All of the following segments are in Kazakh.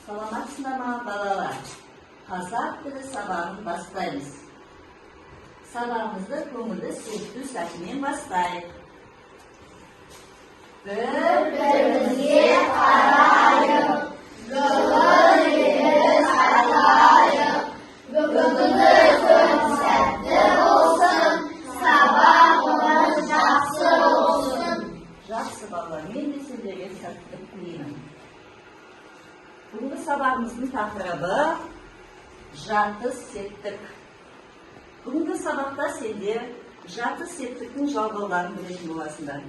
Саламатсыздар ма балалар? Қазақ тілі сабағын бастаймыз. Сабағымызды көңілді сүйікті сәтімен бастайық. Bir-birimizге qarayıq, жылы сайлайық. Бүгінгі күн сәтті болсын, сабағымыз жақсы болсын. Жақсы балалар, мен де сіздерге сәттілік тілеймін. Бүгінгі сабағымыздың тақырыбы жарты септік. Бүгінгі сабақта сендер жарты септіктің жалғауларын білетін боласыңдар.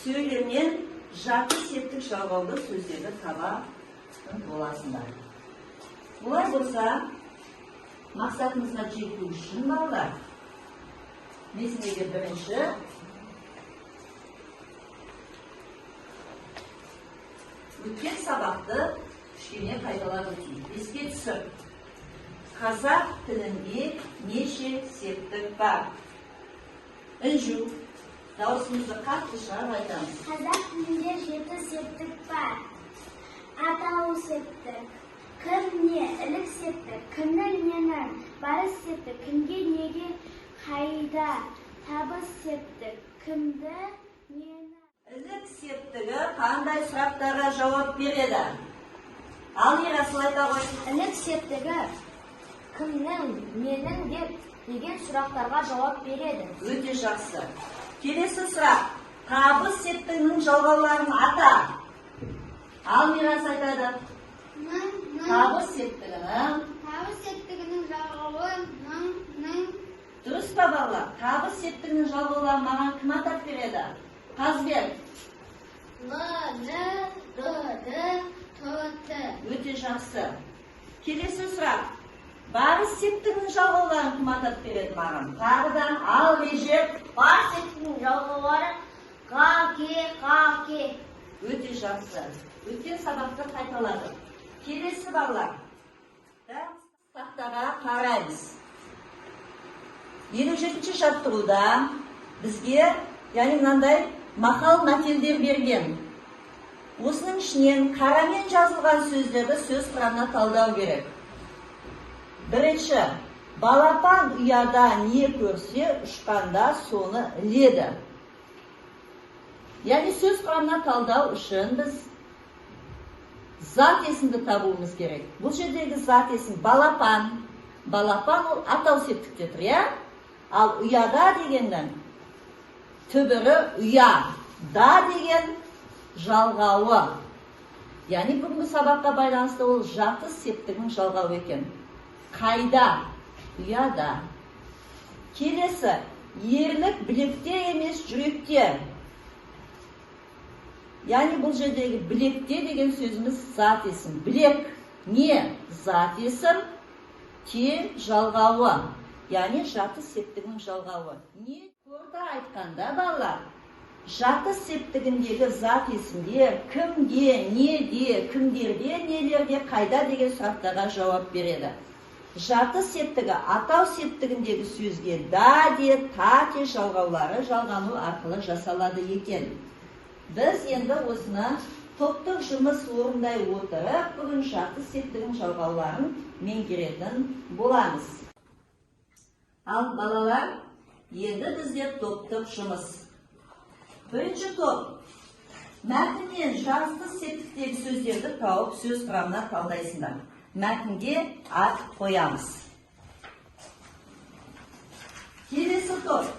Сөйлемнен жарты септік жалғаулы сөздерді табатын боласыңдар. Бұлай болса, мақсатымызға жету үшін балалар, мен сендерге бірінші өткен сабақты кішкене қайталап өтейін. Еске түсір. Қазақ тілінде неше септік бар? Інжу, дауысымызды қатты шығарып айтамыз. Қазақ тілінде 7 септік бар. Атау септік, кім не, ілік септік, кімнің ненің, барыс септік, кімге неге, қайда, табыс септік, кімді, нені. Ілік септігі қандай сұрақтарға жауап береді? Ал Ерасыл айта ғой. Ілік септігі кімнің, ненің деген сұрақтарға жауап береді. Өте жақсы. Келесі сұрақ. Табыс септігінің жалғауларын ата. Ал Ерасыл айтады. Табыс септігінің. Табыс септігінің жалғауы ның. Дұрыс па балалар? Табыс септігінің жалғауларын маған кім атап береді? Қазбек. Өте жақсы. Келесі сұрақ. Барыс септігінің жалғауларын кім атап береді маған? Тағыдан ал Режеп. Бар септігінің жалғаулары қа-ке. Өте жақсы. Өткен сабақты қайталадық. Келесі балалар. Тақтаға қараймыз. 57-ші жаттығуда бізге, яғни мынандай мақал мәтелдер берген. Осының ішінен қарамен жазылған сөздерді сөз құрамына талдау керек. Бірінші, балапан ұяда не көрсе, ұшқанда соны іледі. Яғни сөз құрамына талдау үшін біз зат есімді табуымыз керек. Бұл жердегі зат есім балапан. Балапан ол атау септікте тұр, иә? Ал ұяда дегеннен түбірі ұя. Да деген жалғауы. Яғни бүгінгі сабаққа байланысты ол жарты септігінің жалғауы екен. Қайда? Ұяда. Келесі, ерлік білекте емес жүректе. Яғни бұл жердегі білекте деген сөзіміз зат есім. Білек не? Зат есім, те жалғауы. Яғни жарты септігінің жалғауы. Не? Қорыта айтқанда балалар, жарты септігіндегі зат есімдер кімге, неде, кімдерде, нелерде, қайда деген сұрақтарға жауап береді. Жарты септігі атау септігіндегі сөзге да де, та те жалғаулары жалғану арқылы жасалады екен. Біз енді осыны топтық жұмыс орындай отырып, бүгін жарты септігінің жалғауларын меңгеретін боламыз. Ал балалар, енді бізде топтық жұмыс. Бірінші топ. Мәтіннен жарты септіктегі сөздерді тауып сөз құрамына талдайсыңдар. Мәтінге ат қоямыз. Келесі топ.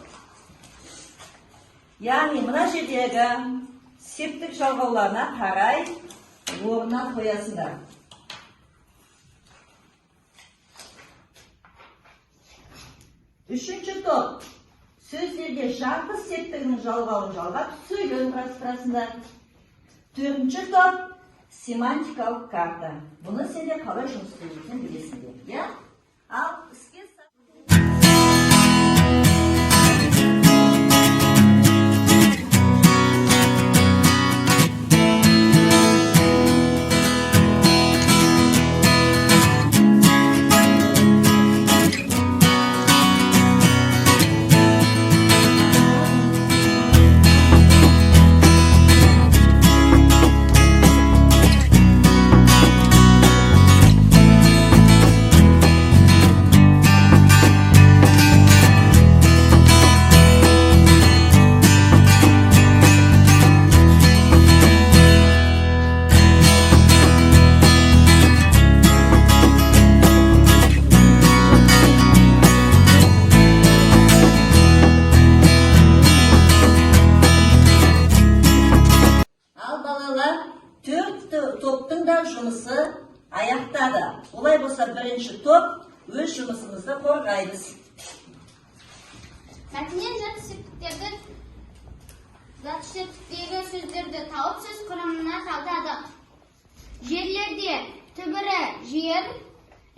Яғни мына жердегі септік жалғауларына қарай орнына қоясыңдар. Үшінші топ. Сөздерге жарты септігінің жалғауын жалғап, сөйлем құрастырасыңдар. Төртінші топ. Семантикалық карта. Бұны сендер қалай жұмыс істейтінін білесіңдер, иә? Ал іске жұмысы аяқтады. Олай болса бірінші топ өз жұмысымызды қорғаймыз. Мәтіннен жат септіктерді деген сөздерді тауып сөз құрамына салдадық. Жерлерде түбірі жер,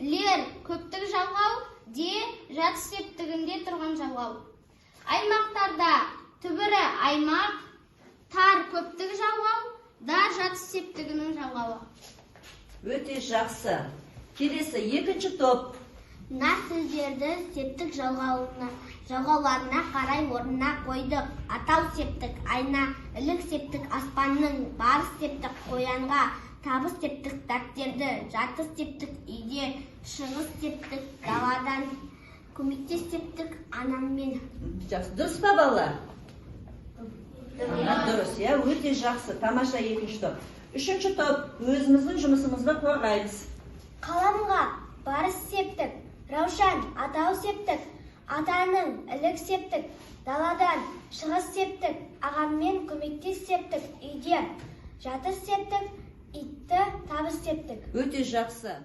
лер көптік жалғау, де жат септігінде тұрған жалғау. Аймақтарда түбірі аймақ, тар көптік жалғау, да жат септігінің жалғауы. Өте жақсы. Келесі екінші топ. Мына сөздерді септік жалғауларына қарай орнына қойдық. Атау септік айна, ілік септік аспанның, барыс септік қоянға, табыс септік дәптерді, жатыс септік үйде, шығыс септік даладан, көмектес септік анаммен. Жақсы. Дұрыс па балалар? Дұрыс, өте жақсы. Тамаша екінші топ. Үшінші топ. Өзіміздің жұмысымызды қорғаймыз. Қаламға барыс септік, раушан атау септік, атаның ілік септік, даладан шығыс септік, ағаммен көмектес септік, үйде жатыс септік, итті табыс септік. Өте жақсы.